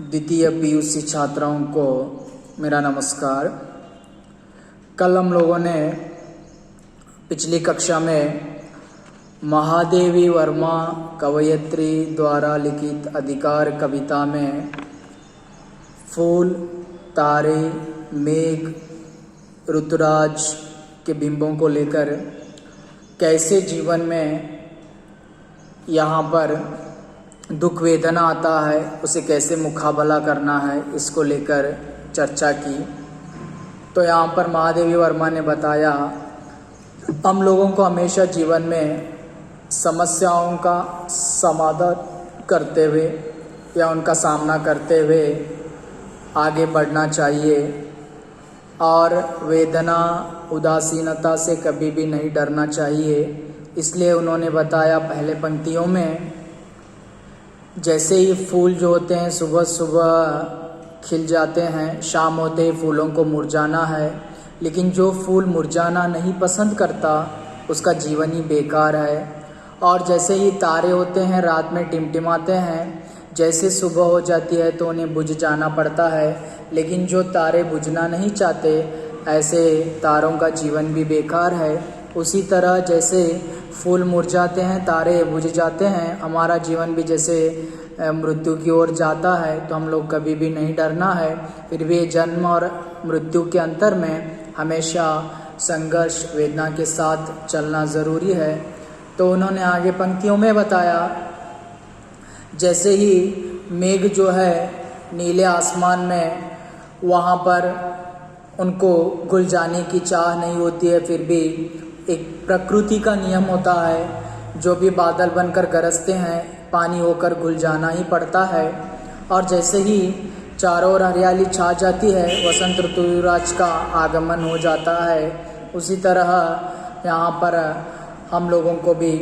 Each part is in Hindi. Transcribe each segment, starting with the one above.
द्वितीय पीयूसी छात्राओं को मेरा नमस्कार। कल हम लोगों ने पिछली कक्षा में महादेवी वर्मा कवयित्री द्वारा लिखित अधिकार कविता में फूल, तारे, मेघ, ऋतुराज के बिंबों को लेकर कैसे जीवन में यहाँ पर दुख वेदना आता है, उसे कैसे मुकाबला करना है, इसको लेकर चर्चा की। तो यहाँ पर महादेवी वर्मा ने बताया, हम लोगों को हमेशा जीवन में समस्याओं का समाधान करते हुए या उनका सामना करते हुए आगे बढ़ना चाहिए और वेदना, उदासीनता से कभी भी नहीं डरना चाहिए। इसलिए उन्होंने बताया पहले पंक्तियों में, जैसे ही फूल जो होते हैं सुबह सुबह खिल जाते हैं, शाम होते ही फूलों को मुरझाना है, लेकिन जो फूल मुरझाना नहीं पसंद करता उसका जीवन ही बेकार है। और जैसे ही तारे होते हैं रात में टिमटिमाते हैं, जैसे सुबह हो जाती है तो उन्हें बुझ जाना पड़ता है, लेकिन जो तारे बुझना नहीं चाहते ऐसे तारों का जीवन भी बेकार है। उसी तरह जैसे फूल मुरझाते हैं, तारे बुझ जाते हैं, हमारा जीवन भी जैसे मृत्यु की ओर जाता है, तो हम लोग कभी भी नहीं डरना है। फिर भी जन्म और मृत्यु के अंतर में हमेशा संघर्ष, वेदना के साथ चलना ज़रूरी है। तो उन्होंने आगे पंक्तियों में बताया, जैसे ही मेघ जो है नीले आसमान में, वहाँ पर उनको घुल जाने की चाह नहीं होती है, फिर भी एक प्रकृति का नियम होता है, जो भी बादल बनकर गरजते हैं पानी होकर घुल जाना ही पड़ता है। और जैसे ही चारों ओर हरियाली छा जाती है, वसंत ऋतुराज का आगमन हो जाता है। उसी तरह यहाँ पर हम लोगों को भी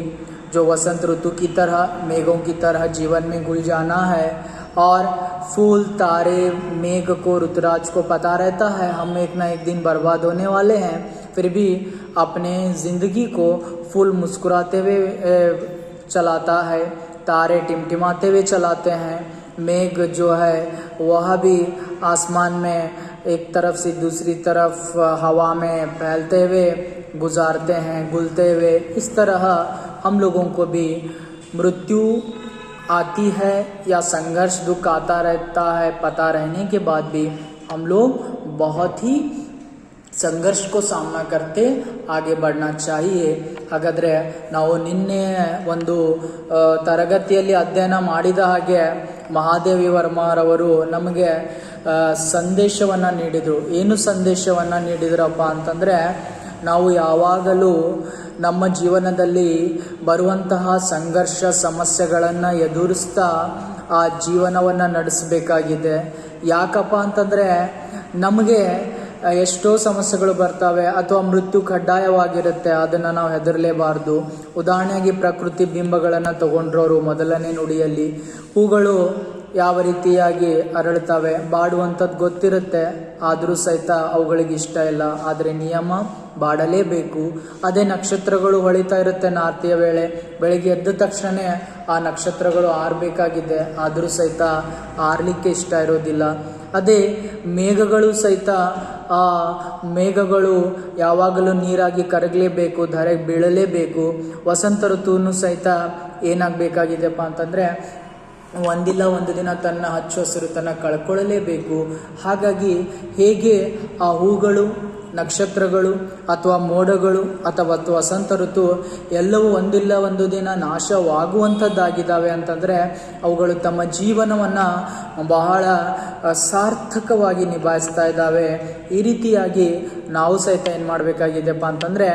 जो वसंत ऋतु की तरह, मेघों की तरह जीवन में घुल जाना है। और फूल, तारे, मेघ को, ऋतुराज को पता रहता है हम एक ना एक दिन बर्बाद होने वाले हैं, फिर भी अपने ज़िंदगी को फूल मुस्कुराते हुए चलाता है, तारे टिमटिमाते हुए चलाते हैं, मेघ जो है वह भी आसमान में एक तरफ से दूसरी तरफ हवा में फैलते हुए गुजारते हैं, घुलते हुए। इस तरह हम लोगों को भी मृत्यु आती है या संघर्ष, दुख आता रहता है, पता रहने के बाद भी हम लोग बहुत ही ಸಂಘರ್ಷ को सामना करते आगे बढ़ना चाहिए। ಹಾಗಾದರೆ ನಾವು ನಿನ್ನೆ ಒಂದು ತರಗತಿಯಲ್ಲಿ ಅಧ್ಯಯನ ಮಾಡಿದ ಹಾಗೆ ಮಹಾದೇವಿ ವರ್ಮಾರವರು ನಮಗೆ ಸಂದೇಶವನ್ನು ನೀಡಿದರು. ಏನು ಸಂದೇಶವನ್ನು ನೀಡಿದ್ರಪ್ಪ ಅಂತಂದರೆ, ನಾವು ಯಾವಾಗಲೂ ನಮ್ಮ ಜೀವನದಲ್ಲಿ ಬರುವಂತಹ ಸಂಘರ್ಷ, ಸಮಸ್ಯೆಗಳನ್ನು ಎದುರಿಸ್ತಾ ಆ ಜೀವನವನ್ನು ನಡೆಸಬೇಕಾಗಿದೆ. ಯಾಕಪ್ಪ ಅಂತಂದರೆ, ನಮಗೆ ಎಷ್ಟೋ ಸಮಸ್ಯೆಗಳು ಬರ್ತವೆ ಅಥವಾ ಮೃತ್ಯು ಕಡ್ಡಾಯವಾಗಿರುತ್ತೆ, ಅದನ್ನು ನಾವು ಹೆದರಲೇಬಾರ್ದು. ಉದಾಹರಣೆಗೆ ಪ್ರಕೃತಿ ಬಿಂಬಗಳನ್ನು ತಗೊಂಡ್ರೋರು ಮೊದಲನೇ ನುಡಿಯಲ್ಲಿ, ಹೂಗಳು ಯಾವ ರೀತಿಯಾಗಿ ಅರಳುತ್ತವೆ, ಬಾಡುವಂಥದ್ದು ಗೊತ್ತಿರುತ್ತೆ, ಆದರೂ ಸಹಿತ ಅವುಗಳಿಗೆ ಇಷ್ಟ ಇಲ್ಲ, ಆದರೆ ನಿಯಮ ಬಾಡಲೇಬೇಕು. ಅದೇ ನಕ್ಷತ್ರಗಳು ಹೊಳಿತಾ ಇರುತ್ತೆ ನಾರ್ತಿಯ ವೇಳೆ, ಬೆಳಗ್ಗೆ ಎದ್ದ ತಕ್ಷಣ ಆ ನಕ್ಷತ್ರಗಳು ಆರಬೇಕಾಗಿದೆ, ಆದರೂ ಸಹಿತ ಆರಲಿಕ್ಕೆ ಇಷ್ಟ ಇರೋದಿಲ್ಲ. ಅದೇ ಮೇಘಗಳು ಸಹಿತ, ಆ ಮೇಘಗಳು ಯಾವಾಗಲೂ ನೀರಾಗಿ ಕರಗಲೇಬೇಕು, ಧರೆಗೆ ಬೀಳಲೇಬೇಕು. ವಸಂತ ಋತುವನ್ನು ಸಹಿತ ಏನಾಗಬೇಕಾಗಿದೆಪ್ಪ ಅಂತಂದರೆ, ಒಂದಿಲ್ಲ ಒಂದು ದಿನ ತನ್ನ ಹಚ್ಚ ಹಸಿರುತನ ಕಳ್ಕೊಳ್ಳಲೇಬೇಕು. ಹಾಗಾಗಿ ಹೇಗೆ ಆ ಹೂಗಳು, ನಕ್ಷತ್ರಗಳು ಅಥವಾ ಮೋಡಗಳು ಅಥವಾ ವಸಂತ ಋತು ಎಲ್ಲವೂ ಒಂದಿಲ್ಲ ಒಂದು ದಿನ ನಾಶವಾಗುವಂಥದ್ದಾಗಿದ್ದಾವೆ ಅಂತಂದರೆ, ಅವುಗಳು ತಮ್ಮ ಜೀವನವನ್ನು ಬಹಳ ಸಾರ್ಥಕವಾಗಿ ನಿಭಾಯಿಸ್ತಾ ಇದ್ದಾವೆ. ಈ ರೀತಿಯಾಗಿ ನಾವು ಸಹಿತ ಏನು ಮಾಡಬೇಕಾಗಿದೆಪ್ಪ ಅಂತಂದರೆ,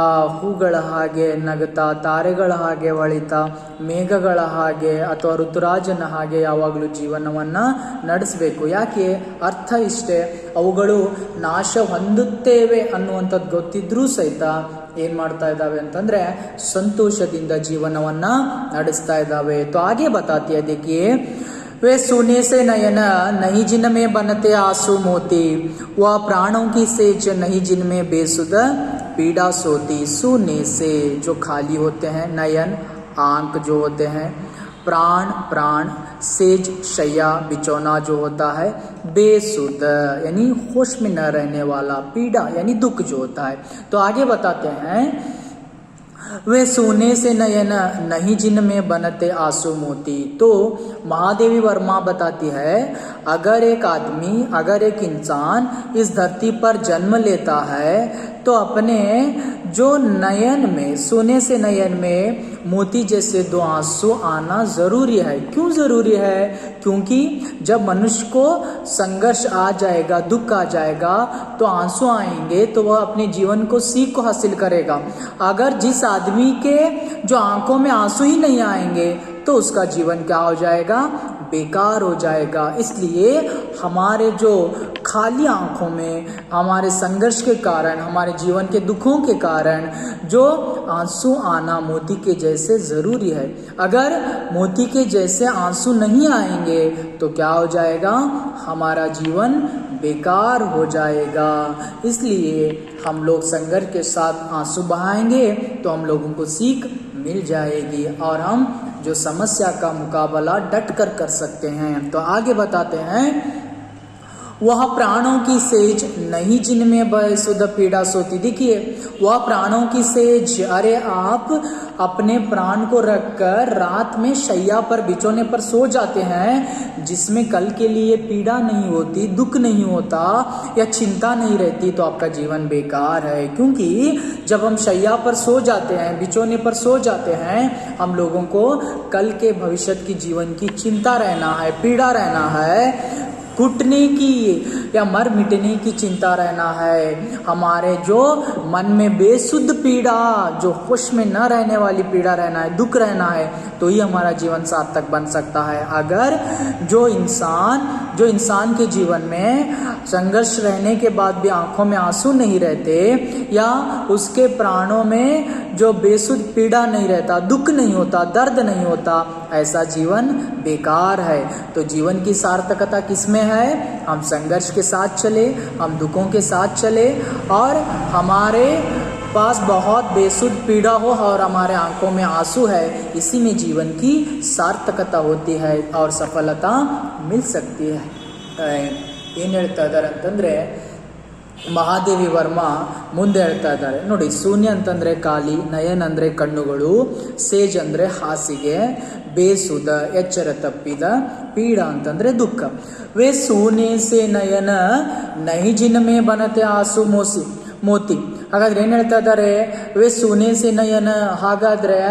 ಆ ಹೂಗಳ ಹಾಗೆ ನಗುತ್ತಾ, ತಾರೆಗಳ ಹಾಗೆ ಹೊಳಿತಾ, ಮೇಘಗಳ ಹಾಗೆ ಅಥವಾ ಋತುರಾಜನ ಹಾಗೆ ಯಾವಾಗಲೂ ಜೀವನವನ್ನು ನಡೆಸಬೇಕು. ಯಾಕೆ? ಅರ್ಥ ಇಷ್ಟೇ, ಅವುಗಳು ನಾಶ ಹೊಂದುತ್ತೇವೆ ಅನ್ನುವಂಥದ್ದು ಗೊತ್ತಿದ್ರೂ ಸಹಿತ ಏನು ಮಾಡ್ತಾ ಇದ್ದಾವೆ ಅಂತಂದರೆ, ಸಂತೋಷದಿಂದ ಜೀವನವನ್ನು ನಡೆಸ್ತಾ ಇದ್ದಾವೆ. तो आगे बताती है, देखिए, वे सोने से नयन नहीं जिनमें बनते आंसू मोती, वह प्राणों की सेज नहीं जिनमें बेसुध पीड़ा सोती। सोने से जो खाली होते हैं, नयन आंख जो होते हैं, प्राण प्राण सेज शैया बिछौना जो होता है बेसुध यानी होश में न रहने वाला, पीड़ा यानी दुख जो होता है। तो आगे बताते हैं, वे सोने से नयन नहीं जिनमें बनते आंसू मोती। तो महादेवी वर्मा बताती है, अगर एक आदमी, अगर एक इंसान इस धरती पर जन्म लेता है तो अपने जो नयन में, सोने से नयन में मोती जैसे दो आंसू आना जरूरी है। क्यों जरूरी है? क्योंकि जब मनुष्य को संघर्ष आ जाएगा, दुख आ जाएगा, तो आंसू आएंगे, तो वह अपने जीवन को सीख को हासिल करेगा। अगर जिस आदमी के जो आंखों में आंसू ही नहीं आएंगे तो उसका जीवन क्या हो जाएगा? बेकार हो जाएगा। इसलिए हमारे जो खाली आंखों में हमारे संघर्ष के कारण, हमारे जीवन के दुखों के कारण जो आंसू आना मोती के जैसे जरूरी है। अगर मोती के जैसे आंसू नहीं आएंगे तो क्या हो जाएगा? हमारा जीवन बेकार हो जाएगा। इसलिए हम लोग संघर्ष के साथ आंसू बहाएंगे तो हम लोगों को सीख मिल जाएगी और हम जो समस्या का मुकाबला डट कर सकते हैं। तो आगे बताते हैं, वह प्राणों की सेज नहीं जिनमें बेसुध पीड़ा सोती। देखिए, वह प्राणों की सेज, अरे आप अपने प्राण को रखकर रात में शैया पर, बिछौने पर सो जाते हैं, जिसमें कल के लिए पीड़ा नहीं होती, दुख नहीं होता या चिंता नहीं रहती, तो आपका जीवन बेकार है। क्योंकि जब हम शैया पर सो जाते हैं, बिछौने पर सो जाते हैं, हम लोगों को कल के भविष्य की जीवन की चिंता रहना है, पीड़ा रहना है, घुटने की या मर मिटने की चिंता रहना है। हमारे जो मन में बेसुध पीड़ा, जो होश में न रहने वाली पीड़ा रहना है, दुख रहना है, तो ही हमारा जीवन सार्थक बन सकता है। अगर जो इंसान के जीवन में संघर्ष रहने के बाद भी आंखों में आंसू नहीं रहते या उसके प्राणों में जो बेसुध पीड़ा नहीं रहता, दुख नहीं होता, दर्द नहीं होता, ऐसा जीवन बेकार है। तो जीवन की सार्थकता किसमें है? हम संघर्ष के साथ चले, हम दुखों के साथ चले और हमारे पास बहुत बेसुध पीड़ा हो और हमारे आंखों में आंसू है, इसी में जीवन की सार्थकता होती है और सफलता मिल सकती है। ಏನು ಹೇಳ್ತಾ ಇದ್ದಾರೆ ಅಂತಂದರೆ, ಮಹಾದೇವಿ ವರ್ಮಾ ಮುಂದೆ ಹೇಳ್ತಾ ಇದ್ದಾರೆ ನೋಡಿ, ಶೂನ್ಯ ಅಂತಂದರೆ ಖಾಲಿ, ನಯನ್ ಅಂದರೆ ಕಣ್ಣುಗಳು, ಸೇಜ್ ಅಂದರೆ ಹಾಸಿಗೆ, ಬೇಸುದ ಎಚ್ಚರ ತಪ್ಪಿದ, ಪೀಡ ಅಂತಂದರೆ ದುಃಖ. ವೇ ಸೋನೆ ಸೆ ನಯನ ನಹಿ ಜಿನಮೆ ಬನತೆ ಆಸು ಮೋತಿ. ಹಾಗಾದ್ರೆ ಏನು ಹೇಳ್ತಾ ಇದ್ದಾರೆ? ವೇ ಸೋನೆ ಸೆ ನಯನ, ಹಾಗಾದ್ರೆ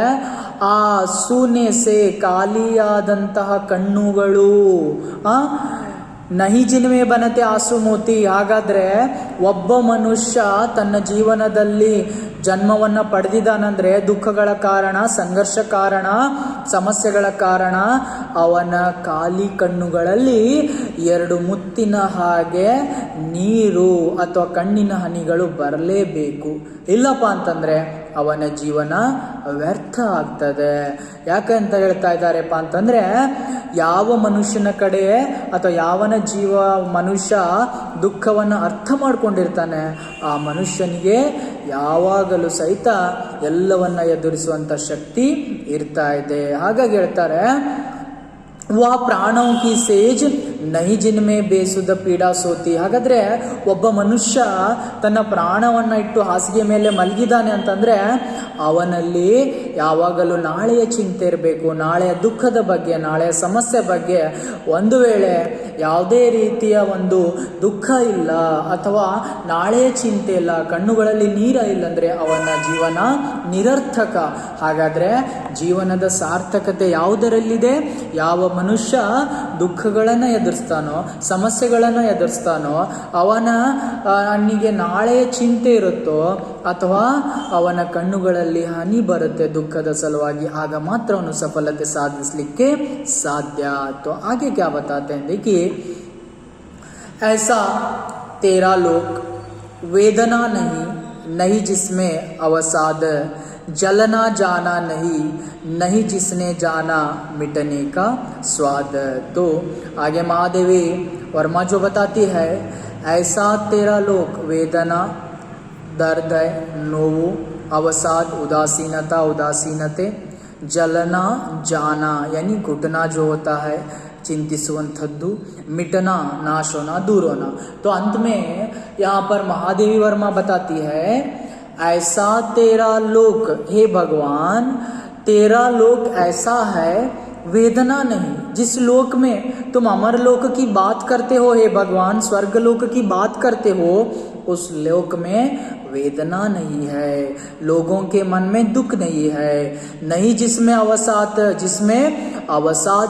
ಆ ಸೂನೆ ಸೆ ಖಾಲಿಯಾದಂತಹ ಕಣ್ಣುಗಳು, ನಹಿ ಜಿನ್ಮೆ ಬನತೆ ಆಸು ಮೋತಿ. ಹಾಗಾದ್ರೆ ಒಬ್ಬ ಮನುಷ್ಯ ತನ್ನ ಜೀವನದಲ್ಲಿ ಜನ್ಮವನ್ನು ಪಡೆದಿದ್ದಾನಂದ್ರೆ ದುಃಖಗಳ ಕಾರಣ, ಸಂಘರ್ಷ ಕಾರಣ, ಸಮಸ್ಯೆಗಳ ಕಾರಣ ಅವನ ಖಾಲಿ ಕಣ್ಣುಗಳಲ್ಲಿ ಎರಡು ಮುತ್ತಿನ ಹಾಗೆ ನೀರು ಅಥವಾ ಕಣ್ಣಿನ ಹನಿಗಳು ಬರಲೇಬೇಕು. ಇಲ್ಲಪ್ಪ ಅಂತಂದ್ರೆ ಅವನ ಜೀವನ ವ್ಯರ್ಥ ಆಗ್ತದೆ. ಯಾಕಂತ ಹೇಳ್ತಾ ಇದ್ದಾರೆಪ್ಪ ಅಂತಂದ್ರೆ, ಯಾವ ಮನುಷ್ಯನ ಕಡೆ ಅಥವಾ ಯಾವನ ಮನುಷ್ಯ ದುಃಖವನ್ನು ಅರ್ಥ ಮಾಡ್ಕೊಂಡಿರ್ತಾನೆ, ಆ ಮನುಷ್ಯನಿಗೆ ಯಾವಾಗಲೂ ಸಹಿತ ಎಲ್ಲವನ್ನ ಎದುರಿಸುವಂತ ಶಕ್ತಿ ಇರ್ತಾ ಇದೆ. ಹಾಗಾಗಿ ಹೇಳ್ತಾರೆ, ವಹ ಪ್ರಾಣೋ ಕಿ ಸೇಜ್ ನಹಿ ಜಿನ್ಮೆ ಬೇಸುದ ಪೀಡಾ ಸೋತಿ. ಹಾಗಾದ್ರೆ ಒಬ್ಬ ಮನುಷ್ಯ ತನ್ನ ಪ್ರಾಣವನ್ನ ಇಟ್ಟು ಹಾಸಿಗೆ ಮೇಲೆ ಮಲಗಿದಾನೆ ಅಂತಂದ್ರೆ ಅವನಲ್ಲಿ ಯಾವಾಗಲೂ ನಾಳೆಯ ಚಿಂತೆ ಇರಬೇಕು, ನಾಳೆಯ ದುಃಖದ ಬಗ್ಗೆ, ನಾಳೆಯ ಸಮಸ್ಯೆ ಬಗ್ಗೆ. ಒಂದು ವೇಳೆ ಯಾವುದೇ ರೀತಿಯ ಒಂದು ದುಃಖ ಇಲ್ಲ ಅಥವಾ ನಾಳೆಯ ಚಿಂತೆ ಇಲ್ಲ, ಕಣ್ಣುಗಳಲ್ಲಿ ನೀರ ಇಲ್ಲಂದ್ರೆ ಅವನ ಜೀವನ ನಿರರ್ಥಕ. ಹಾಗಾದ್ರೆ ಜೀವನದ ಸಾರ್ಥಕತೆ ಯಾವುದರಲ್ಲಿದೆ? ಯಾವ ಮನುಷ್ಯ ದುಃಖಗಳನ್ನು ಎದುರಿಸ್ತಾನೋ, ಸಮಸ್ಯೆಗಳನ್ನು ಎದುರಿಸ್ತಾನೋ, ಅವನಿಗೆ ನಾಳೆಯ ಚಿಂತೆ ಇರುತ್ತೋ ಅಥವಾ ಅವನ ಕಣ್ಣುಗಳಲ್ಲಿ ಹನಿ ಬರುತ್ತೆ ದುಃಖದ ಸಲುವಾಗಿ, ಆಗ ಮಾತ್ರ ಅವನು ಸಫಲತೆ ಸಾಧಿಸಲಿಕ್ಕೆ ಸಾಧ್ಯ. तो आगे क्या बताते हैं, देखिए, ऐसा तेरा लोक वेदना नहीं जिसमें अवसाद, जलना जाना नहीं जिसने जाना मिटने का स्वाद. तो आगे महादेवी वर्मा जो बताती है, ऐसा तेरा लोक, वेदना दर्द है, नोವು, अवसाद उदासीनता, उदासीनते, जलना जाना यानी घुटना जो होता है, चिंतिಸುವಂಥದ್ದು, मिटना, नाश होना, दूर होना। तो अंत में यहाँ पर महादेवी वर्मा बताती है, ऐसा तेरा लोक, हे भगवान तेरा लोक ऐसा है, वेदना नहीं। जिस लोक में तुम अमर लोक की बात करते हो हे भगवान, स्वर्ग लोक की बात करते हो, उस लोक में वेदना नहीं है, लोगों के मन में दुख नहीं है, नहीं जिसमें अवसाद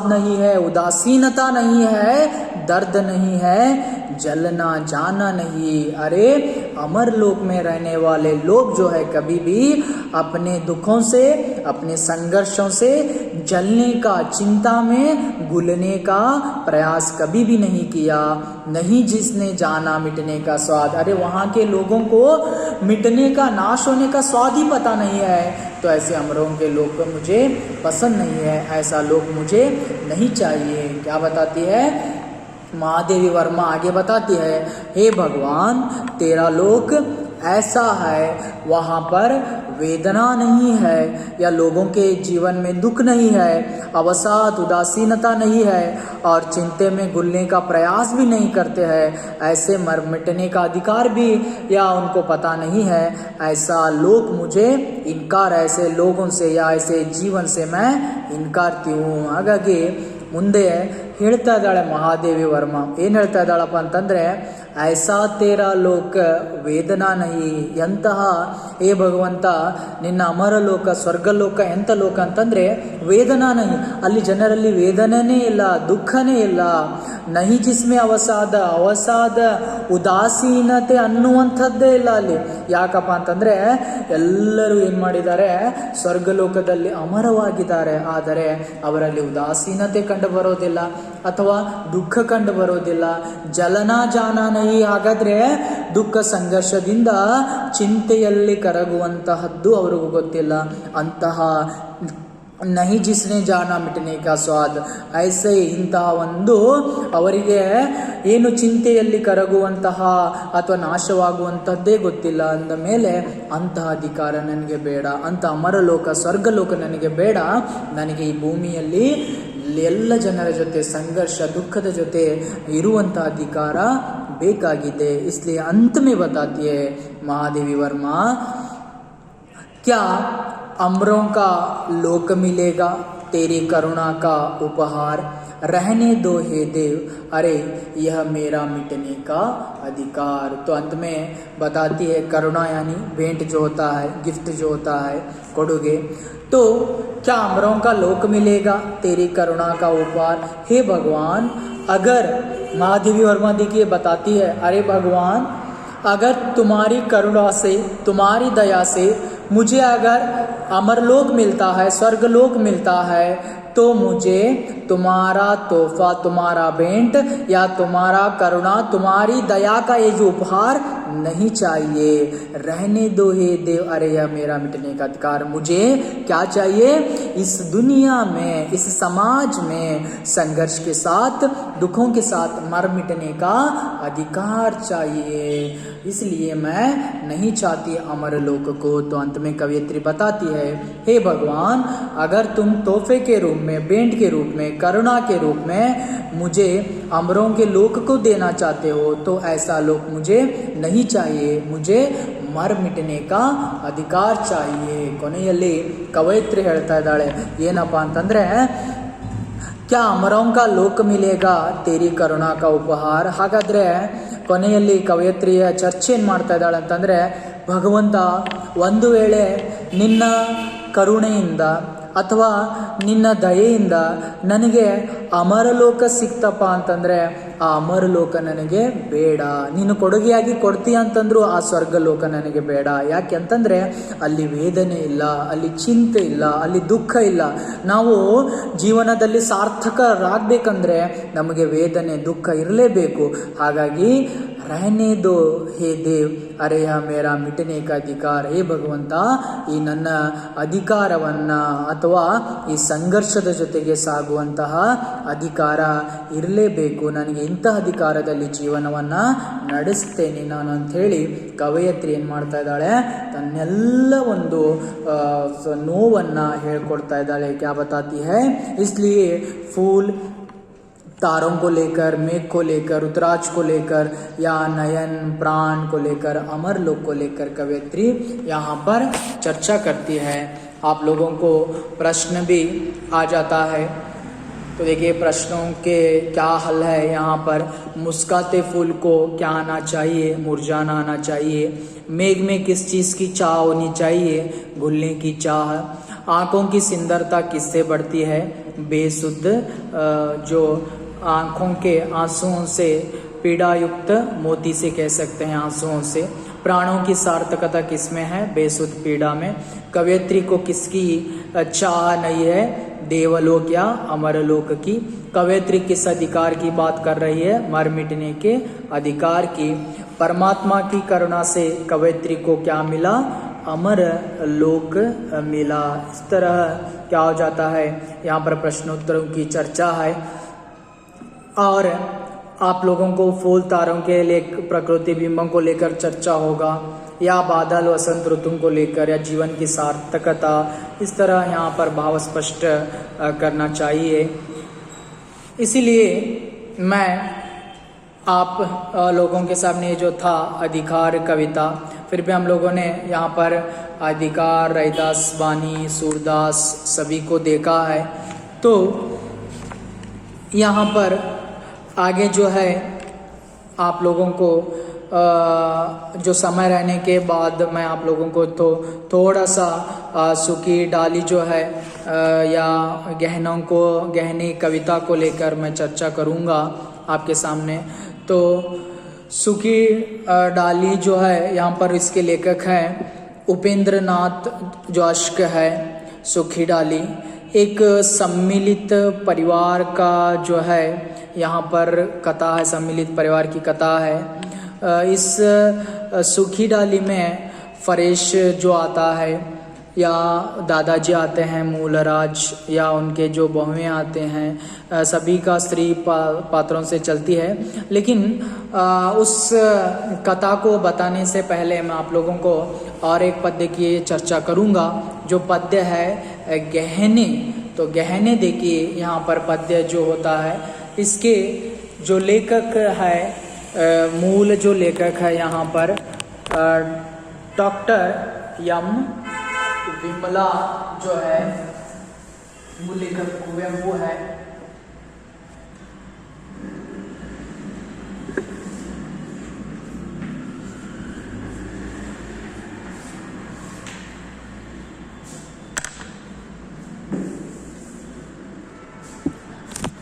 नहीं है, उदासीनता नहीं है, दर्द नहीं है, जलना जाना नहीं। अरे अमर लोक में रहने वाले लोग जो है कभी भी अपने दुखों से, अपने संघर्षों से जलने का, चिंता में घुलने का प्रयास कभी भी नहीं किया। नहीं जिसने जाना मिटने का स्वाद, अरे वहाँ के लोगों को मिटने का, नाश होने का स्वाद ही पता नहीं है। तो ऐसे अमरों के लोग को मुझे पसंद नहीं है, ऐसा लोग मुझे नहीं चाहिए। क्या बताती है महादेवी वर्मा? आगे बताती है, हे भगवान तेरा लोक ऐसा है, वहाँ पर वेदना नहीं है, या लोगों के जीवन में दुख नहीं है, अवसाद, उदासीनता नहीं है, और चिंते में घुलने का प्रयास भी नहीं करते हैं, ऐसे मर मिटने का अधिकार भी या उनको पता नहीं है। ऐसा लोग मुझे इनकार, ऐसे लोगों से या ऐसे जीवन से मैं इनकारती हूँ। ಹಾಗಾಗಿ ಮುಂದೆ ಹೇಳ್ತಾ ಇದ್ದಾಳೆ ಮಹಾದೇವಿ ವರ್ಮ, ಏನು ಹೇಳ್ತಾ ಇದ್ದಾಳಪ್ಪ ಅಂತಂದರೆ, ಐಸಾ ತೇರಾ ಲೋಕ ವೇದನಾ ನಹಿ, ಎಂತಹ ಏ ಭಗವಂತ ನಿನ್ನ ಅಮರ ಲೋಕ, ಸ್ವರ್ಗಲೋಕ ಎಂಥ ಲೋಕ ಅಂತಂದರೆ ವೇದನಾ ನಹಿ, ಅಲ್ಲಿ ಜನರಲ್ಲಿ ವೇದನೆನೇ ಇಲ್ಲ, ದುಃಖನೇ ಇಲ್ಲ, ನಹಿ ಜಿಸ್ಮೆ ಅವಸಾದ, ಉದಾಸೀನತೆ ಅನ್ನುವಂಥದ್ದೇ ಇಲ್ಲ ಅಲ್ಲಿ. ಯಾಕಪ್ಪ ಅಂತಂದರೆ ಎಲ್ಲರೂ ಏನು ಮಾಡಿದ್ದಾರೆ, ಸ್ವರ್ಗಲೋಕದಲ್ಲಿ ಅಮರವಾಗಿದ್ದಾರೆ, ಆದರೆ ಅವರಲ್ಲಿ ಉದಾಸೀನತೆ ಕಂಡು ಬರೋದಿಲ್ಲ ಅಥವಾ ದುಃಖ ಕಂಡು ಬರೋದಿಲ್ಲ. ಜಲನಾ ಜಾನ ನಹಿ, ಹಾಗಾದ್ರೆ ದುಃಖ ಸಂಘರ್ಷದಿಂದ ಚಿಂತೆಯಲ್ಲಿ ಕರಗುವಂತಹದ್ದು ಅವರಿಗೂ ಗೊತ್ತಿಲ್ಲ. ಅಂತಹ ನಹಿ ಜಿಸ್ನೆ ಜಾನ ಮಿಟನೆ ಕಾ ಸ್ವಾದ್, ಐಸೆ ಇಂತಹ ಒಂದು ಅವರಿಗೆ ಏನು ಚಿಂತೆಯಲ್ಲಿ ಕರಗುವಂತಹ ಅಥವಾ ನಾಶವಾಗುವಂಥದ್ದೇ ಗೊತ್ತಿಲ್ಲ ಅಂದ ಮೇಲೆ ಅಂತಹ ಅಧಿಕಾರ ನನಗೆ ಬೇಡ, ಅಂತ ಅಮರಲೋಕ ಸ್ವರ್ಗಲೋಕ ನನಗೆ ಬೇಡ. ನನಗೆ ಈ ಭೂಮಿಯಲ್ಲಿ ಎಲ್ಲ ಜನರ ಜೊತೆ ಸಂಘರ್ಷ, ದುಃಖದ ಜೊತೆ ಇರುವಂಥ ಅಧಿಕಾರ ಬೇಕಾಗಿದೆ. इसलिए अंत में बताती है महादेवी वर्मा, क्या अमरों का लोक मिलेगा तेरी करुणा का उपहार, रहने दो हे देव, अरे यह मेरा मिटने का अधिकार। तो अंत में बताती है करुणा यानी भेंट जो होता है, गिफ्ट जो होता है, कोडोगे, तो क्या अमरों का लोक मिलेगा तेरी करुणा का उपहार। हे भगवान, अगर महादेवी वर्मा देखिए बताती है, अरे भगवान अगर तुम्हारी करुणा से, तुम्हारी दया से मुझे अगर अमरलोक मिलता है, स्वर्गलोक मिलता है, तो मुझे तुम्हारा तोहफा, तुम्हारा भेंट या तुम्हारा करुणा, तुम्हारी दया का ये जो उपहार नहीं चाहिए। रहने दो हे देव, अरे यह मेरा मिटने का अधिकार। मुझे क्या चाहिए? इस दुनिया में, इस समाज में संघर्ष के साथ, दुखों के साथ मर मिटने का अधिकार चाहिए, इसलिए मैं नहीं चाहती अमर लोक को। तो अंत में कवयित्री बताती है, हे भगवान अगर तुम तोहफे के रूप में, भेंट के रूप में, करुणा के रूप में मुझे अमरों के लोक को देना चाहते हो, तो ऐसा लोक मुझे नहीं चाहिए, मुझे ಮರ್ ಮಿಟನೆ ಕಾ ಅಧಿಕಾರ ಚಾಹಿಯೆ. ಕೊನೆಯಲ್ಲಿ ಕವಯಿತ್ರಿ ಹೇಳ್ತಾ ಇದ್ದಾಳೆ ಏನಪ್ಪ ಅಂತಂದರೆ, ಕ್ಯಾ ಅಮರೋಂ ಕಾ ಲೋಕ ಮಿಲೇಗಾ ತೇರಿ ಕರುಣಾ ಕಾ ಉಪಹಾರ. ಹಾಗಾದರೆ ಕೊನೆಯಲ್ಲಿ ಕವಯಿತ್ರಿಯ ಚರ್ಚೆ ಏನು ಮಾಡ್ತಾ ಇದ್ದಾಳೆ ಅಂತಂದರೆ, ಭಗವಂತ ಒಂದು ವೇಳೆ ನಿನ್ನ ಕರುಣೆಯಿಂದ ಅಥವಾ ನಿನ್ನ ದಯೆಯಿಂದ ನನಗೆ ಅಮರಲೋಕ ಸಿಕ್ತಪ್ಪ ಅಂತಂದರೆ ಆ ಅಮರಲೋಕ ನನಗೆ ಬೇಡ. ನೀನು ಕೊಡುಗೆಯಾಗಿ ಕೊಡ್ತೀಯ ಅಂತಂದ್ರು ಆ ಸ್ವರ್ಗಲೋಕ ನನಗೆ ಬೇಡ. ಯಾಕೆ ಅಂತಂದರೆ ಅಲ್ಲಿ ವೇದನೆ ಇಲ್ಲ, ಅಲ್ಲಿ ಚಿಂತೆ ಇಲ್ಲ, ಅಲ್ಲಿ ದುಃಖ ಇಲ್ಲ. ನಾವು ಜೀವನದಲ್ಲಿ ಸಾರ್ಥಕರಾಗಬೇಕಂದ್ರೆ ನಮಗೆ ವೇದನೆ, ದುಃಖ ಇರಲೇಬೇಕು. ಹಾಗಾಗಿ रहने दो हे ದೇವ್, ಅರೆ ಯಹ ಮೇರಾ ಮಿಟನೆ ಕಾ ಅಧಿಕಾರ. ಹೇ ಭಗವಂತ, ಈ ನನ್ನ ಅಧಿಕಾರವನ್ನ ಅಥವಾ ಈ ಸಂಘರ್ಷದ ಜೊತೆಗೆ ಸಾಗುವಂತಹ ಅಧಿಕಾರ ಇರಲೇಬೇಕು. ನನಗೆ ಇಂತಹ ಅಧಿಕಾರದಲ್ಲಿ ಜೀವನವನ್ನ ನಡೆಸ್ತೇನೆ ನಾನು ಅಂತ ಹೇಳಿ ಕವಯತ್ರಿ ಏನ್ ಮಾಡ್ತಾ ಇದ್ದಾಳೆ, ತನ್ನೆಲ್ಲ ಒಂದು ನೋವನ್ನ ಹೇಳ್ಕೊಡ್ತಾ ಇದ್ದಾಳೆ. ಕ್ಯಾ ಬತಾತಿ ಹೈ, ಇಸ್ಲಿಯೇ फूल तारों को लेकर, मेघ को लेकर, रुद्राक्ष को लेकर या नयन प्राण को लेकर, अमर लोक को लेकर कवयित्री यहाँ पर चर्चा करती है. आप लोगों को प्रश्न भी आ जाता है, तो देखिए प्रश्नों के क्या हल है यहाँ पर. मुस्काते फूल को क्या आना चाहिए, मुरझाना आना चाहिए. मेघ में किस चीज़ की चाह होनी चाहिए, घुलने की चाह. आँखों की सुंदरता किससे बढ़ती है, बेसुध जो आँखों के आंसुओं से, पीड़ायुक्त मोती से कह सकते हैं आंसुओं से. प्राणों की सार्थकता किसमें है, बेसुध पीड़ा में. कवयित्री को किसकी चाह नहीं है, देवलोक या अमरलोक की. कवयित्री किस अधिकार की बात कर रही है, मर मिटने के अधिकार की. परमात्मा की करुणा से कवयित्री को क्या मिला, अमर लोक मिला. इस तरह क्या हो जाता है, यहाँ पर प्रश्नोत्तरों की चर्चा है. और आप लोगों को फूल तारों के लिए प्रकृति बिंबों को लेकर चर्चा होगा, या बादल वसंत ऋतु को लेकर, या जीवन की सार्थकता. इस तरह यहाँ पर भाव स्पष्ट करना चाहिए. इसीलिए मैं आप लोगों के सामने जो था अधिकार कविता, फिर भी हम लोगों ने यहाँ पर अधिकार, रैदास, बानी, सूरदास सभी को देखा है. तो यहाँ पर आगे जो है आप लोगों को जो समय रहने के बाद मैं आप लोगों को तो थोड़ा सा सुखी डाली जो है या गहनों को, गहनी कविता को लेकर मैं चर्चा करूँगा आपके सामने. तो सुखी डाली जो है यहाँ पर इसके लेखक हैं उपेंद्र नाथ जो अश्क है. सुखी डाली एक सम्मिलित परिवार का जो है यहाँ पर कथा है, सम्मिलित परिवार की कथा है. इस सुखी डाली में फरेश जो आता है, या दादाजी आते हैं मूलराज, या उनके जो बहुएं आते हैं, सभी का स्त्री पात्रों से चलती है. लेकिन उस कथा को बताने से पहले मैं आप लोगों को और एक पद्य की चर्चा करूँगा, जो पद्य है गहने. तो गहने देखिए यहाँ पर पद्य जो होता है, इसके जो लेखक है, मूल जो लेखक है यहाँ पर डॉक्टर एम विमला जो है, मूल लेखक कुवेंपु है.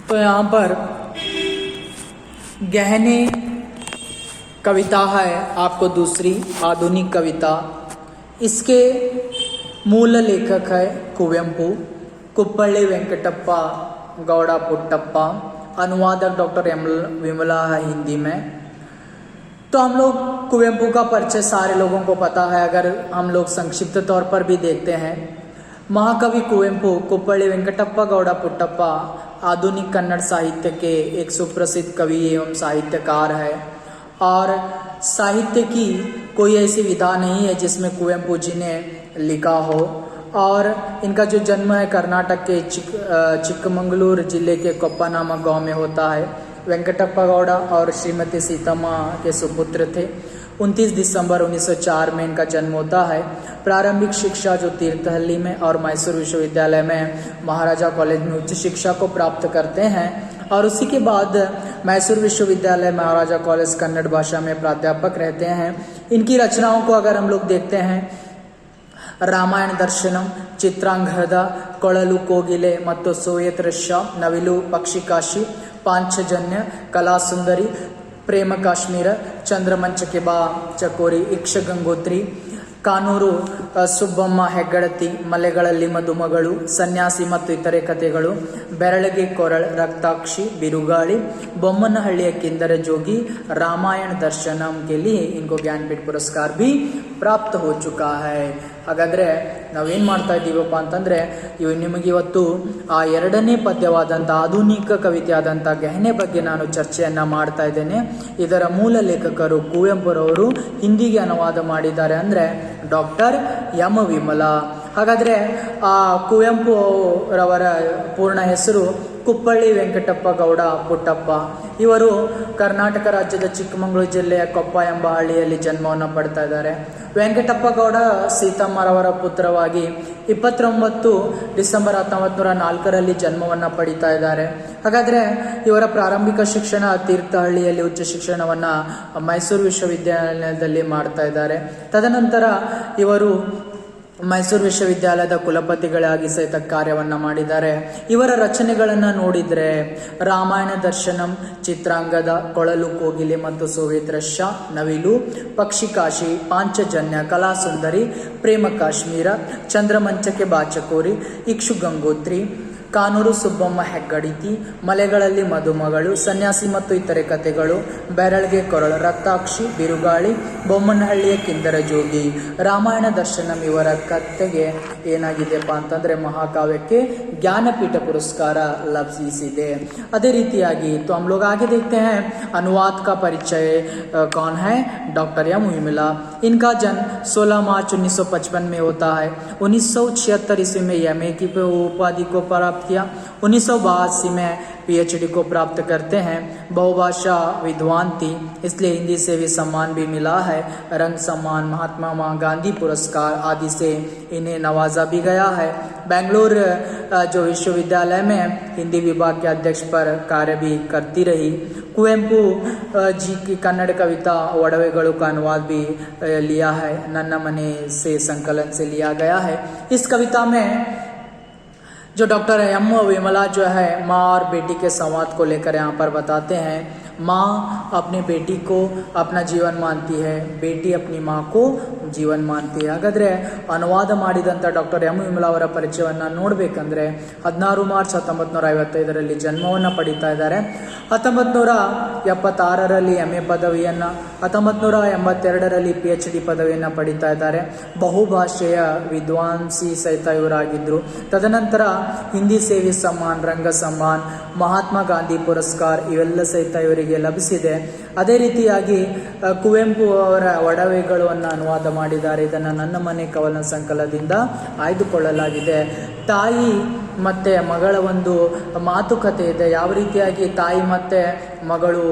तो यहाँ पर गहने कविता है आपको दूसरी आधुनिक कविता. इसके मूल लेखक है कुवेंपु, कुप्पल्ली वेंकटप्पा गौड़ा पुट्टप्पा. अनुवादक डॉक्टर एम विमला है हिंदी में. तो हम लोग कुवेंपु का परिचय सारे लोगों को पता है. अगर हम लोग संक्षिप्त तौर पर भी देखते हैं, महाकवि कुवेंपु कुप्पल्ली वेंकटप्पा गौड़ा पुट्टप्पा आधुनिक कन्नड़ साहित्य के एक सुप्रसिद्ध कवि एवं साहित्यकार है. और साहित्य की कोई ऐसी विधा नहीं है जिसमें कुवेंपु जी ने लिखा हो. और इनका जो जन्म है कर्नाटक के चिक्कमंगलूर जिले के कोप्पा नामक गांव में होता है. वेंकटप्पा गौड़ा और श्रीमती सीतम्मा के सुपुत्र थे. 29 दिसंबर 1904 में इनका जन्म होता है. प्रारंभिक शिक्षा जो तीर्थहल्ली में और मैसूर विश्वविद्यालय में महाराजा कॉलेज में उच्च शिक्षा को प्राप्त करते हैं. और उसी के बाद मैसूर विश्वविद्यालय महाराजा कॉलेज कन्नड़ भाषा में प्राध्यापक रहते हैं. इनकी रचनाओं को अगर हम लोग देखते हैं, रामायण दर्शनम, चित्रांगद, कोळलु कोगिले ಮತ್ತು ಸೋಯತ್ ರಶ್ಯ, ನವಿಲು ಪಕ್ಷಿಕಾಶಿ, ಪಾಂಚಜನ್ಯ, ಕಲಾಸುಂದರಿ, प्रेम काश्मीर, चंद्रमंच के बा चकोरी, इक्ष गंगोत्री, ಕಾನೂರು ಸುಬ್ಬಮ್ಮ ಹೆಗ್ಗಡತಿ, ಮಲೆಗಳಲ್ಲಿ ಮದುಮಗಳು, ಸನ್ಯಾಸಿ ಮತ್ತು ಇತರೆ ಕಥೆಗಳು, ಬೆರಳಿಗೆ ಕೊರಳ್, ರಕ್ತಾಕ್ಷಿ, ಬಿರುಗಾಳಿ, ಬೊಮ್ಮನಹಳ್ಳಿಯ ಕಿಂದರ जोगी, रामायण दर्शनम के लिए इनको ज्ञानपीठ पुरस्कार भी ಪ್ರಾಪ್ತ हो चुका है. ಹಾಗಾದರೆ ನಾವೇನು ಮಾಡ್ತಾ ಇದ್ದೀವಪ್ಪ ಅಂತಂದರೆ ನಿಮಗೆ ಇವತ್ತು ಆ ಎರಡನೇ ಪದ್ಯವಾದಂಥ ಆಧುನಿಕ ಕವಿತೆ ಆದಂಥ ಗೆಹನೆ ಬಗ್ಗೆ ನಾನು ಚರ್ಚೆಯನ್ನು ಮಾಡ್ತಾ ಇದ್ದೇನೆ. ಇದರ ಮೂಲ ಲೇಖಕರು ಕುವೆಂಪುರವರು, ಹಿಂದಿಗೆ ಅನುವಾದ ಮಾಡಿದ್ದಾರೆ ಅಂದರೆ ಡಾಕ್ಟರ್ ಎಂ ವಿಮಲಾ. ಹಾಗಾದರೆ ಆ ಕುವೆಂಪು ರವರ ಪೂರ್ಣ ಹೆಸರು ಕುಪ್ಪಳ್ಳಿ ವೆಂಕಟಪ್ಪ ಗೌಡ ಪುಟ್ಟಪ್ಪ. ಇವರು ಕರ್ನಾಟಕ ರಾಜ್ಯದ ಚಿಕ್ಕಮಗಳೂರು ಜಿಲ್ಲೆಯ ಕೊಪ್ಪ ಎಂಬ ಹಳ್ಳಿಯಲ್ಲಿ ಜನ್ಮವನ್ನು ಪಡ್ತಾ ಇದ್ದಾರೆ. ವೆಂಕಟಪ್ಪ ಗೌಡ ಸೀತಮ್ಮರವರ ಪುತ್ರವಾಗಿ 29 ಡಿಸೆಂಬರ್ 1904 ಜನ್ಮವನ್ನು ಪಡಿತಾ ಇದ್ದಾರೆ. ಹಾಗಾದರೆ ಇವರ ಪ್ರಾರಂಭಿಕ ಶಿಕ್ಷಣ ತೀರ್ಥಹಳ್ಳಿಯಲ್ಲಿ, ಉಚ್ಚ ಶಿಕ್ಷಣವನ್ನು ಮೈಸೂರು ವಿಶ್ವವಿದ್ಯಾಲಯದಲ್ಲಿ ಮಾಡ್ತಾ ಇದ್ದಾರೆ. ತದನಂತರ ಇವರು ಮೈಸೂರು ವಿಶ್ವವಿದ್ಯಾಲಯದ ಕುಲಪತಿಗಳಾಗಿ ಸಹಿತ ಕಾರ್ಯವನ್ನು ಮಾಡಿದ್ದಾರೆ. ಇವರ ರಚನೆಗಳನ್ನು ನೋಡಿದರೆ ರಾಮಾಯಣ ದರ್ಶನಂ, ಚಿತ್ರಾಂಗದ, ಕೊಳಲು ಕೋಗಿಲೆ ಮತ್ತು ಸೋವಿಯತ್ ರಷ್ಯಾ, ನವಿಲು, ಪಕ್ಷಿಕಾಶಿ, ಪಾಂಚಜನ್ಯ, ಕಲಾಸುಂದರಿ, ಪ್ರೇಮ ಕಾಶ್ಮೀರ, ಚಂದ್ರಮಂಚಕ್ಕೆ ಬಾಚಕೋರಿ, ಇಕ್ಷು ಗಂಗೋತ್ರಿ, ಕಾನೂರು ಸುಬ್ಬಮ್ಮ ಹೆಗ್ಗಡತಿ, ಮಲೆಗಳಲ್ಲಿ ಮದುಮಗಳು, ಸನ್ಯಾಸಿ ಮತ್ತು ಇತರೆ ಕಥೆಗಳು, ಬೆರಳಿಗೆ ಕೊರಳು, ರಕ್ತಾಕ್ಷಿ, ಬಿರುಗಾಳಿ, ಬೊಮ್ಮನಹಳ್ಳಿಯ ಕಿಂದರ ಜೋಗಿ, ರಾಮಾಯಣ ದರ್ಶನಂ ಇವರ ಕಥೆಗೆ ಏನಾಗಿದೆಯಪ್ಪ ಅಂತಂದರೆ ಮಹಾಕಾವ್ಯಕ್ಕೆ ज्ञानपीठ पुरस्कार लभिसिದೆ. ಅದೇ ರೀತಿಯಾಗಿ तो हम लोग आगे देखते हैं अनुवाद का परिचय कौन है, डॉक्टर एम विमला. इनका जन्म 16 मार्च 1955 में होता है. 1976 ईस्वी में एमए की उपाधि को प्राप्त किया. 1982 में पीएचडी को प्राप्त करते हैं. बहुभाषा विद्वान थी, इसलिए हिंदी से भी सम्मान भी मिला है. रंग सम्मान, महात्मा गांधी पुरस्कार आदि से इन्हें नवाजा भी गया है. बेंगलोर जो विश्वविद्यालय में हिंदी विभाग के अध्यक्ष पर कार्य भी करती रही. कुवेंपु जी की कन्नड़ कविता वडवेगलु का अनुवाद भी लिया है. नन्ना मने से संकलन से लिया गया है. इस कविता में जो डॉक्टर एम विमला जो है माँ और बेटी के संवाद को लेकर यहाँ पर बताते हैं. माँ अपनी बेटी को अपना जीवन मानती है, बेटी अपनी माँ को ಜೀವನ್ ಮಾನ್ತಿ. ಹಾಗಾದರೆ ಅನುವಾದ ಮಾಡಿದಂಥ ಡಾಕ್ಟರ್ ಎಂ ವಿಮಲಾ ಅವರ ಪರಿಚಯವನ್ನು ನೋಡಬೇಕಂದ್ರೆ 16 ಮಾರ್ಚ್ 1955 ಜನ್ಮವನ್ನು ಪಡೀತಾ ಇದ್ದಾರೆ. 1976 MA ಪದವಿಯನ್ನು, 1982 PhD ಪದವಿಯನ್ನು ಪಡೀತಾ ಇದ್ದಾರೆ. ಬಹುಭಾಷೆಯ ವಿದ್ವಾಂಸಿ ಸಹಿತ ಇವರಾಗಿದ್ದರು. ತದನಂತರ ಹಿಂದಿ ಸೇವೆ ಸಮ್ಮಾನ್, ರಂಗ ಸಮ್ಮಾನ್, ಮಹಾತ್ಮ ಗಾಂಧಿ ಪುರಸ್ಕಾರ ಇವೆಲ್ಲ ಸಹಿತ ಇವರಿಗೆ ಲಭಿಸಿದೆ. ಅದೇ ರೀತಿಯಾಗಿ ಕುವೆಂಪು ಅವರ ಒಡವೆಗಳು ಅನ್ನು ಅನುವಾದ ಮಾಡಿದ್ದಾರೆ. ಇದನ್ನು ನನ್ನ ಮನೆ ಕವನ ಸಂಕಲನದಿಂದ ಆಯ್ದುಕೊಳ್ಳಲಾಗಿದೆ. ತಾಯಿ ಮತ್ತು ಮಗಳ ಒಂದು ಮಾತುಕತೆ ಇದೆ. ಯಾವ ರೀತಿಯಾಗಿ ತಾಯಿ ಮತ್ತು ಮಗಳು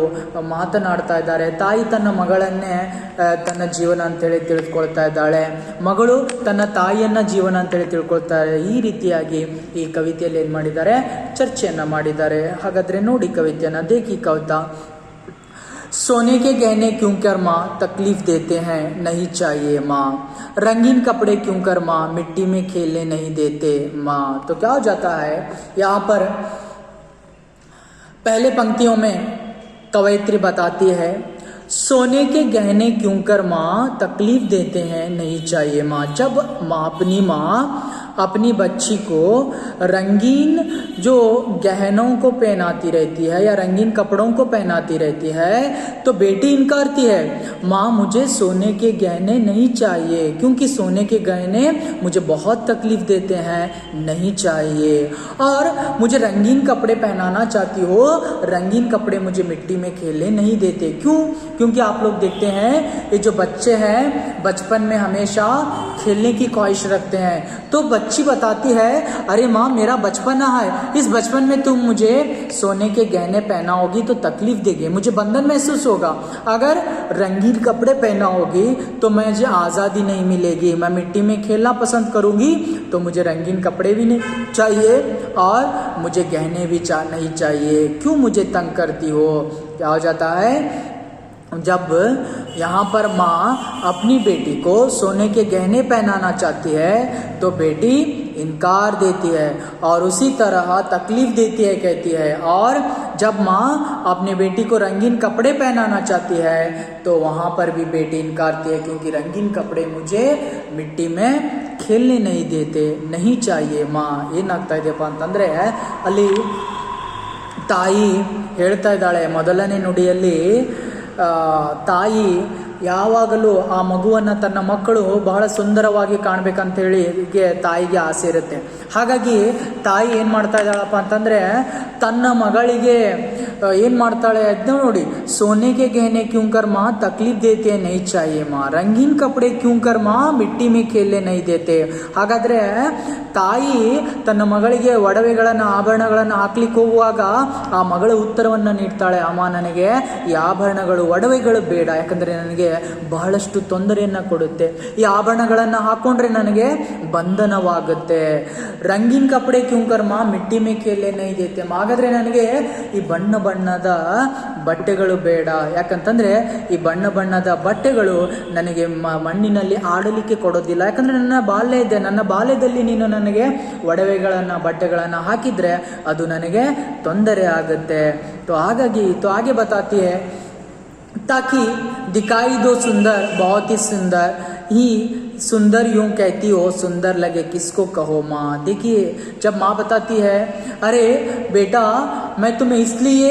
ಮಾತನಾಡ್ತಾ ಇದ್ದಾರೆ. ತಾಯಿ ತನ್ನ ಮಗಳನ್ನೇ ತನ್ನ ಜೀವನ ಅಂತೇಳಿ ತಿಳಿದುಕೊಳ್ತಾ ಇದ್ದಾಳೆ, ಮಗಳು ತನ್ನ ತಾಯಿಯನ್ನ ಜೀವನ ಅಂತೇಳಿ ತಿಳ್ಕೊಳ್ತಾರೆ. ಈ ರೀತಿಯಾಗಿ ಈ ಕವಿತೆಯಲ್ಲಿ ಏನು ಮಾಡಿದ್ದಾರೆ, ಚರ್ಚೆಯನ್ನು ಮಾಡಿದ್ದಾರೆ. ಹಾಗಾದರೆ ನೋಡಿ ಕವಿತೆಯನ್ನು, देखी कविता. सोने के गहने क्यों कर माँ तकलीफ देते हैं, नहीं चाहिए माँ. रंगीन कपड़े क्यों कर माँ मिट्टी में खेलने नहीं देते माँ. तो क्या हो जाता है यहाँ पर, पहले पंक्तियों में कवयित्री बताती है, सोने के गहने क्यों कर माँ तकलीफ देते हैं, नहीं चाहिए माँ. जब अपनी माँ अपनी बच्ची को रंगीन जो गहनों को पहनाती रहती है या रंगीन कपड़ों को पहनाती रहती है तो बेटी इनकारती है, माँ मुझे सोने के गहने नहीं चाहिए क्योंकि सोने के गहने मुझे बहुत तकलीफ देते हैं, नहीं चाहिए. और मुझे रंगीन कपड़े पहनाना चाहती हो, रंगीन कपड़े मुझे मिट्टी में खेलने नहीं देते. क्यों? क्योंकि आप लोग देखते हैं ये जो बच्चे हैं बचपन में हमेशा खेलने की ख्वाहिश रखते हैं. तो बच्ची बताती है, अरे माँ मेरा बचपन है, इस बचपन में तुम मुझे सोने के गहने पहनाओगी तो तकलीफ देगी, मुझे बंधन महसूस होगा. अगर रंगीन कपड़े पहनाओगी तो मुझे आज़ादी नहीं मिलेगी, मैं मिट्टी में खेलना पसंद करूँगी तो मुझे रंगीन कपड़े भी नहीं चाहिए और मुझे गहने भी नहीं चाहिए. क्यों मुझे तंग करती हो. क्या हो जाता है, जब यहाँ पर माँ अपनी बेटी को सोने के गहने पहनाना चाहती है तो बेटी इनकार देती है और उसी तरह तकलीफ देती है, कहती है। और जब माँ अपनी बेटी को रंगीन कपड़े पहनाना चाहती है तो वहाँ पर भी बेटी इनकारती है, क्योंकि रंगीन कपड़े मुझे मिट्टी में खेलने नहीं देते, नहीं चाहिए माँ। ಏನಾಗ್ತಾ ಇದೆಯಪ್ಪ ಅಂತಂದರೆ ಅಲ್ಲಿ ತಾಯಿ ಹೇಳ್ತಾ ಇದ್ದಾಳೆ ಮೊದಲನೇ ನುಡಿಯಲ್ಲಿ, ತಾಯಿ ಯಾವಾಗಲೂ ಆ ಮಗುವನ್ನು ತನ್ನ ಮಕ್ಕಳು ಬಹಳ ಸುಂದರವಾಗಿ ಕಾಣಬೇಕಂತೇಳಿ ತಾಯಿಗೆ ಆಸೆ ಇರುತ್ತೆ. ಹಾಗಾಗಿ ತಾಯಿ ಏನು ಮಾಡ್ತಾ ಇದ್ದಾಳಪ್ಪ ಅಂತಂದರೆ ತನ್ನ ಮಗಳಿಗೆ ಏನು ಮಾಡ್ತಾಳೆ ಅದನ್ನ ನೋಡಿ, ಸೋನೆಗೆ ಗಹನೆ ಕ್ಯೂ ಕರ್ ಮಾ ತಕ್ಲೀಫ್ ದೇತೆ ನೈ ಚಾಹಿಯೆ ಮಾ, ರಂಗೀನ್ ಕಪಡೆ ಕ್ಯೂ ಕರ್ ಮಾ ಮಿಟ್ಟಿ ಮೇ ಖೇಲ್ನೆ ನೈ ದೇತೆ. ಹಾಗಾದರೆ ತಾಯಿ ತನ್ನ ಮಗಳಿಗೆ ಒಡವೆಗಳನ್ನು ಆಭರಣಗಳನ್ನು ಹಾಕ್ಲಿಕ್ಕೆ ಹೋಗುವಾಗ ಆ ಮಗಳ ಉತ್ತರವನ್ನು ನೀಡ್ತಾಳೆ, ಅಮ್ಮ ನನಗೆ ಈ ಆಭರಣಗಳು ಒಡವೆಗಳು ಬೇಡ, ಯಾಕಂದರೆ ನನಗೆ ಬಹಳಷ್ಟು ತೊಂದರೆಯನ್ನು ಕೊಡುತ್ತೆ, ಈ ಆಭರಣಗಳನ್ನು ಹಾಕೊಂಡ್ರೆ ನನಗೆ ಬಂಧನವಾಗುತ್ತೆ. ರಂಗೀನ್ ಕಪಡೆ ಕ್ಯೂ ಕರ್ ಮಾ ಮಿಟ್ಟಿ ಮೇ ಖೇಲ್ನೆ ನೈ ದೇತೆ, ಹಾಗಾದ್ರೆ ನನಗೆ ಈ ಬಣ್ಣ ಬಣ್ಣದ ಬಟ್ಟೆಗಳು ಬೇಡ, ಯಾಕಂತಂದ್ರೆ ಈ ಬಣ್ಣ ಬಣ್ಣದ ಬಟ್ಟೆಗಳು ನನಗೆ ಮಣ್ಣಿನಲ್ಲಿ ಆಡಲಿಕ್ಕೆ ಕೊಡೋದಿಲ್ಲ, ಯಾಕಂದ್ರೆ ನನ್ನ ಬಾಲ್ಯ ಇದೆ, ನನ್ನ ಬಾಲ್ಯದಲ್ಲಿ ನೀನು ನನಗೆ ಒಡವೆಗಳನ್ನು ಬಟ್ಟೆಗಳನ್ನು ಹಾಕಿದ್ರೆ ಅದು ನನಗೆ ತೊಂದರೆ ಆಗುತ್ತೆ. तो ಹಾಗಾಗಿ तो आगे बताती है ताकि दिखाई दो सुंदर, बहुत ही सुंदर ही सुंदर यूं कहती हो, सुंदर लगे किसको कहो माँ. देखिए जब माँ बताती है अरे बेटा मैं तुम्हें इसलिए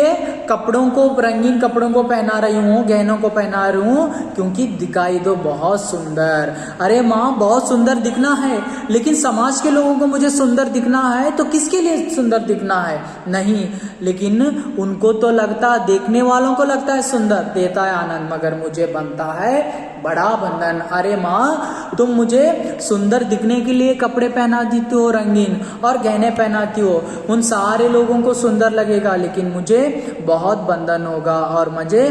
कपड़ों को, रंगीन कपड़ों को पहना रही हूँ, गहनों को पहना रही हूँ क्योंकि दिखाई दो बहुत सुंदर. अरे माँ बहुत सुंदर दिखना है, लेकिन समाज के लोगों को मुझे सुंदर दिखना है तो किसके लिए सुंदर दिखना है? नहीं, लेकिन उनको तो लगता, देखने वालों को लगता है सुंदर, देता है आनंद, मगर मुझे बनता है बड़ा बंधन. अरे माँ तुम मुझे सुंदर दिखने के लिए कपड़े पहना देती हो रंगीन और गहने पहनाती हो, उन सारे लोगों को सुंदर लगेगा, लेकिन मुझे बहुत बंधन होगा और मुझे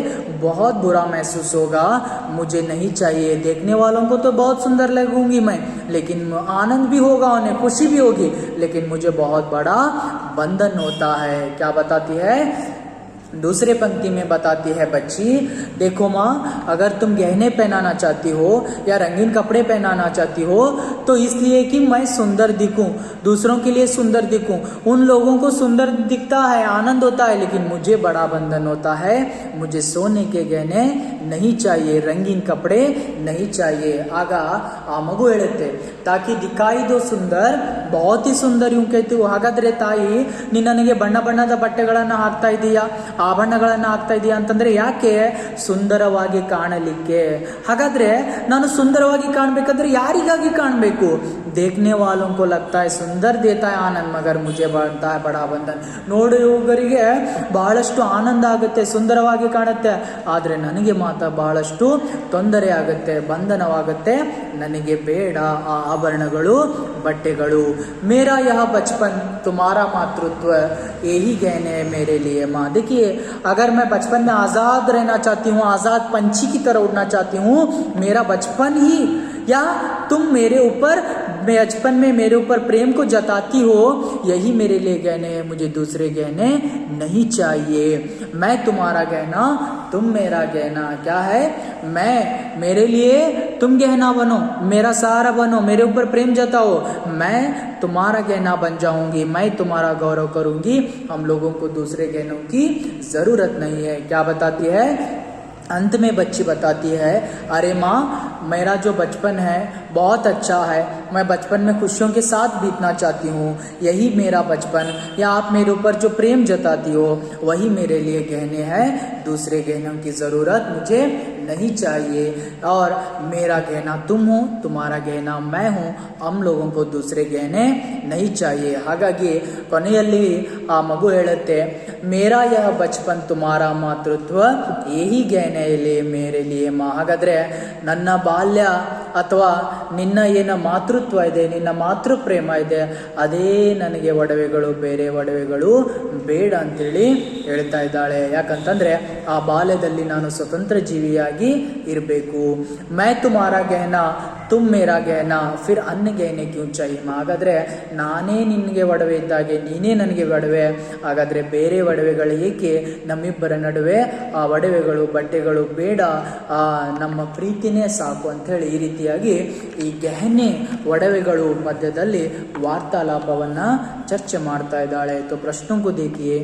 बहुत बुरा महसूस होगा, मुझे नहीं चाहिए. देखने वालों को तो बहुत सुंदर लगूंगी मैं, लेकिन आनंद भी होगा, उन्हें खुशी भी होगी, लेकिन मुझे बहुत बड़ा बंधन होता है. क्या बताती है? दूसरे पंक्ति में बताती है बच्ची, देखो माँ अगर तुम गहने पहनाना चाहती हो या रंगीन कपड़े पहनाना चाहती हो तो इसलिए कि मैं सुंदर दिखूं, दूसरों के लिए सुंदर दिखूं, उन लोगों को सुंदर दिखता है, आनंद होता है, लेकिन मुझे बड़ा बंधन होता है, मुझे सोने के गहने नहीं चाहिए, रंगीन कपड़े नहीं चाहिए. ಆಗ ಆ ಮಗು ಹೇಳುತ್ತೆ ತಾಕಿ ದಿಕಾಯಿ ದೋ ಸುಂದರ್ ಬಹುತ್ ಹಿ ಸುಂದರ್ ಯೂಂ कहती हो. ಹಾಗಾದ್ರೆ ತಾಯಿ ನೀನು ನನಗೆ ಬಣ್ಣ ಬಣ್ಣದ ಬಟ್ಟೆಗಳನ್ನು ಹಾಕ್ತಾ ಇದೀಯಾ, ಆಭರಣಗಳನ್ನು ಹಾಕ್ತಾ ಇದೀಯಾ ಅಂತಂದ್ರೆ ಯಾಕೆ? ಸುಂದರವಾಗಿ ಕಾಣಲಿಕ್ಕೆ. ಹಾಗಾದ್ರೆ ನಾನು ಸುಂದರವಾಗಿ ಕಾಣಬೇಕಾದ್ರೆ ಯಾರಿಗಾಗಿ ಕಾಣಬೇಕು? देखने वालों को लगता है सुंदर, देता है आनंद, मगर मुझे बनता है बड़ा बंधन. ನೋಡುವವರಿಗೆ ಬಹಳಷ್ಟು ಆನಂದ ಆಗುತ್ತೆ, ಸುಂದರವಾಗಿ ಕಾಣುತ್ತೆ, ಆದರೆ ನನಗೆ ಮಾತ್ರ ಬಹಳಷ್ಟು ತೊಂದರೆ ಆಗುತ್ತೆ, ಬಂಧನವಾಗುತ್ತೆ, ನನಗೆ ಬೇಡ ಆ ಆಭರಣಗಳು ಬಟ್ಟೆಗಳು. ಮೇರಾ ಯಹ बचपन तुम्हारा मातृत्व यही गहने है मेरे लिए माँ. देखिए अगर मैं बचपन में आज़ाद रहना चाहती हूँ, आज़ाद पंछी की तरह उड़ना चाहती हूँ, मेरा बचपन ही, या तुम मेरे ऊपर बचपन में मेरे ऊपर प्रेम को जताती हो, यही मेरे लिए गहने हैं, मुझे दूसरे गहने नहीं चाहिए. मैं तुम्हारा गहना, तुम मेरा गहना. क्या है? मैं, मेरे लिए तुम गहना बनो, मेरा सहारा बनो, मेरे ऊपर प्रेम जताओ, मैं तुम्हारा गहना बन जाऊंगी, मैं तुम्हारा गौरव करूंगी, हम लोगों को दूसरे गहनों की जरूरत नहीं है. क्या बताती है? अंत में बच्ची बताती है अरे माँ मेरा जो बचपन है बहुत अच्छा है, मैं बचपन में खुशियों के साथ बीतना चाहती हूँ, यही मेरा बचपन, या आप मेरे ऊपर जो प्रेम जताती हो वही मेरे लिए गहने हैं, दूसरे गहनों की ज़रूरत मुझे नहीं चाहिए. और मेरा गहना तुम हो, तुम्हारा गहना मैं हूँ, हम लोगों को दूसरे गहने नहीं चाहिए. ಹಾಗಾಗಿ ಕೊನೆಯಲ್ಲಿ ಆ ಮಗು ಹೇಳುತ್ತೆ ಮೇರಾ ಯಹ ಬಚಪನ್ ತುಮಾರಾ ಮಾತೃತ್ವ ಯಹಿ ಗಹನೆ ಮೇರೆ ಲಿಯೆ ಮಾ. ಹಾಗಾದ್ರೆ ನನ್ನ ಬಾಲ್ಯ ಅಥವಾ ನಿನ್ನ ಏನ ಮಾತೃತ್ವ ಇದೆ, ನಿನ್ನ ಮಾತೃ ಪ್ರೇಮ ಇದೆ, ಅದೇ ನನಗೆ ಒಡವೆಗಳು, ಬೇರೆ ಒಡವೆಗಳು ಬೇಡ ಅಂತೇಳಿ ಹೇಳ್ತಾ ಇದ್ದಾಳೆ. ಯಾಕಂತಂದ್ರೆ ಆ ಬಾಲ್ಯದಲ್ಲಿ ನಾನು ಸ್ವತಂತ್ರ ಜೀವಿಯಾಗಿ ಇರಬೇಕು. ಮೈ ತುಮಾರಾ ಗೆಹನಾ ತುಮ್ ಮೇರಾ ಗೆಹನಾ ಫಿರ್ ಅನ್ಯ ಗೆಹನೆ ಕ್ಯೂ ಚಾಹಿಯೆ. ಹಾಗಾದ್ರೆ ನಾನೇ ನಿನಗೆ ಒಡವೆ ಇದ್ದಾಗೆ ನೀನೇ ನನಗೆ ಒಡವೆ, ಹಾಗಾದ್ರೆ ಬೇರೆ ಒಡವೆಗಳು ಏಕೆ? ನಮ್ಮಿಬ್ಬರ ನಡುವೆ ಆ ಒಡವೆಗಳು ಬಟ್ಟೆಗಳು ಬೇಡ, ನಮ್ಮ ಪ್ರೀತಿನೇ ಸಾಕು ಅಂತ ಹೇಳಿ ಈ ರೀತಿಯಾಗಿ ಈ ಗೆಹನೆ ಒಡವೆಗಳು ಮಧ್ಯದಲ್ಲಿ ವಾರ್ತಾಲಾಪವನ್ನ ಚರ್ಚೆ ಮಾಡ್ತಾ ಇದ್ದಾಳೆ. तो प्रश्नों को देखिए.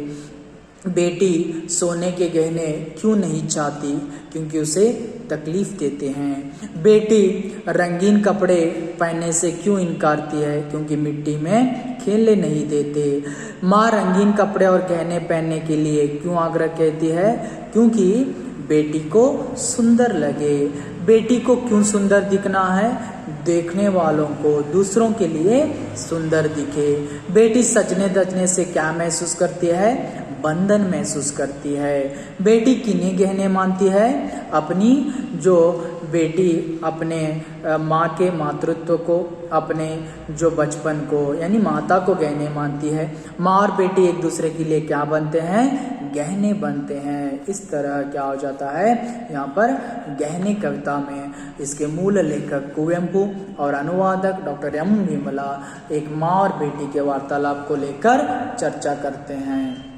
बेटी सोने के गहने क्यों नहीं चाहती? क्योंकि उसे तकलीफ देते हैं. बेटी रंगीन कपड़े पहनने से क्यों इनकारती है? क्योंकि मिट्टी में खेलने नहीं देते. माँ रंगीन कपड़े और गहने पहनने के लिए क्यों आग्रह कहती है? क्योंकि बेटी को सुंदर लगे. बेटी को क्यों सुंदर दिखना है? देखने वालों को, दूसरों के लिए सुंदर दिखे. बेटी सजने धजने से क्या महसूस करती है? बंधन महसूस करती है. बेटी किन्हें गहने मानती है? अपनी जो बेटी अपने माँ के मातृत्व को, अपने जो बचपन को यानी माता को गहने मानती है. माँ और बेटी एक दूसरे के लिए क्या बनते हैं? गहने बनते हैं. इस तरह क्या हो जाता है यहाँ पर गहने कविता में. इसके मूल लेखक कुवेंपु और अनुवादक डॉक्टर एम विमला एक माँ और बेटी के वार्तालाप को लेकर चर्चा करते हैं.